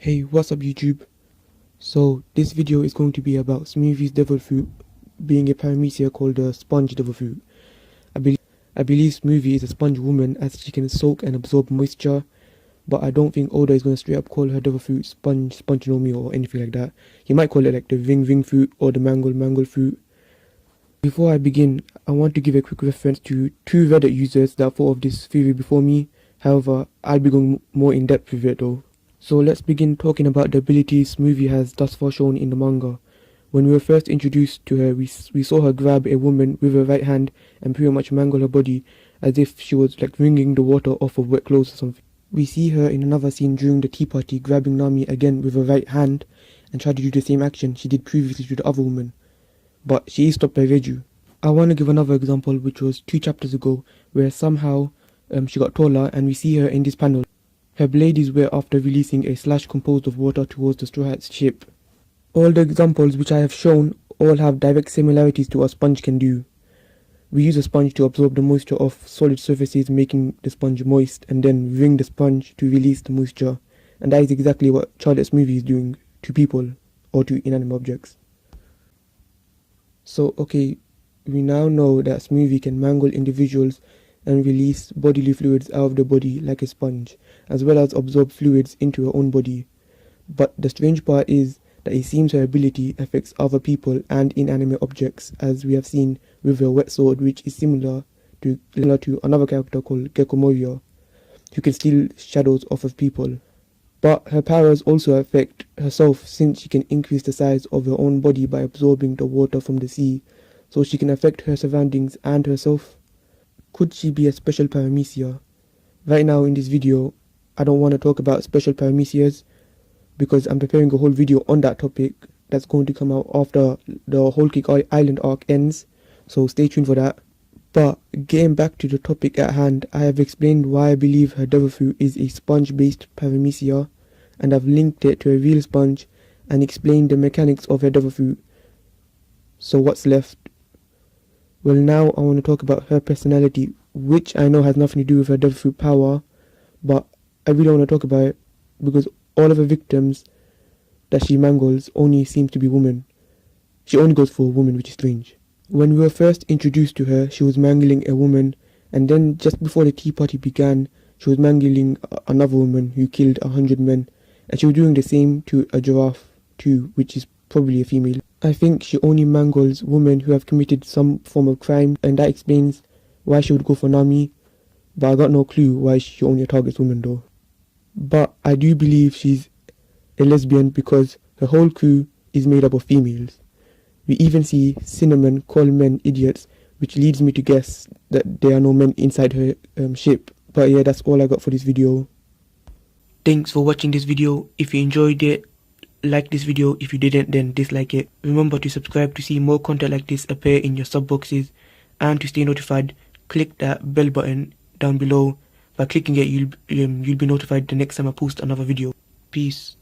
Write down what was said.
Hey, what's up YouTube? So this video is going to be about Smoothie's devil fruit being a paramecia called a sponge devil fruit. I believe Smoothie is a sponge woman as she can soak and absorb moisture, but I don't think Oda is going to straight up call her devil fruit sponge no me or anything like that. He might call it like the Ving fruit or the mangle fruit. Before I begin, I want to give a quick reference to two Reddit users that thought of this theory before me. However, I'll be going more in depth with it though. So let's begin talking about the abilities Smoothie has thus far shown in the manga. When we were first introduced to her, we saw her grab a woman with her right hand and pretty much mangle her body as if she was like wringing the water off of wet clothes or something. We see her in another scene during the tea party grabbing Nami again with her right hand and try to do the same action she did previously to the other woman. But she is stopped by Reju. I want to give another example, which was 2 chapters ago, where somehow she got taller and we see her in this panel. Her blade is where after releasing a slash composed of water towards the Straw Hat's ship. All the examples which I have shown all have direct similarities to what a sponge can do. We use a sponge to absorb the moisture of solid surfaces, making the sponge moist, and then wring the sponge to release the moisture. And that is exactly what Charlotte's Smoothie is doing to people or to inanimate objects. So okay, we now know that Smoothie can mangle individuals and release bodily fluids out of the body like a sponge, as well as absorb fluids into her own body. But the strange part is that it seems her ability affects other people and inanimate objects, as we have seen with her wet sword, which is similar to another character called Gecko Moria, who can steal shadows off of people. But her powers also affect herself, since she can increase the size of her own body by absorbing the water from the sea, so she can affect her surroundings and herself. Could she be a special paramecia? Right now in this video, I don't want to talk about special paramecias because I'm preparing a whole video on that topic that's going to come out after the Whole Cake Island arc ends, so stay tuned for that. But getting back to the topic at hand, I have explained why I believe her devil fruit is a sponge-based paramecia, and I've linked it to a real sponge and explained the mechanics of her devil fruit. So what's left? Well, now I want to talk about her personality, which I know has nothing to do with her devil fruit power, but I really want to talk about it because all of her victims that she mangles only seem to be women. She only goes for a woman, which is strange. When we were first introduced to her, she was mangling a woman, and then just before the tea party began, she was mangling another woman who killed 100 men, and she was doing the same to a giraffe too, which is probably a female. I think she only mangles women who have committed some form of crime, and that explains why she would go for Nami, but I got no clue why she only targets women though. But I do believe she's a lesbian because her whole crew is made up of females. We even see Cinnamon call men idiots, which leads me to guess that there are no men inside her ship. But yeah, that's all I got for this video. Thanks for watching this video. If you enjoyed it, like this video. If you didn't, then dislike it. Remember to subscribe to see more content like this appear in your sub boxes, and to stay notified, click that bell button down below. By clicking it, you'll be notified the next time I post another video. Peace.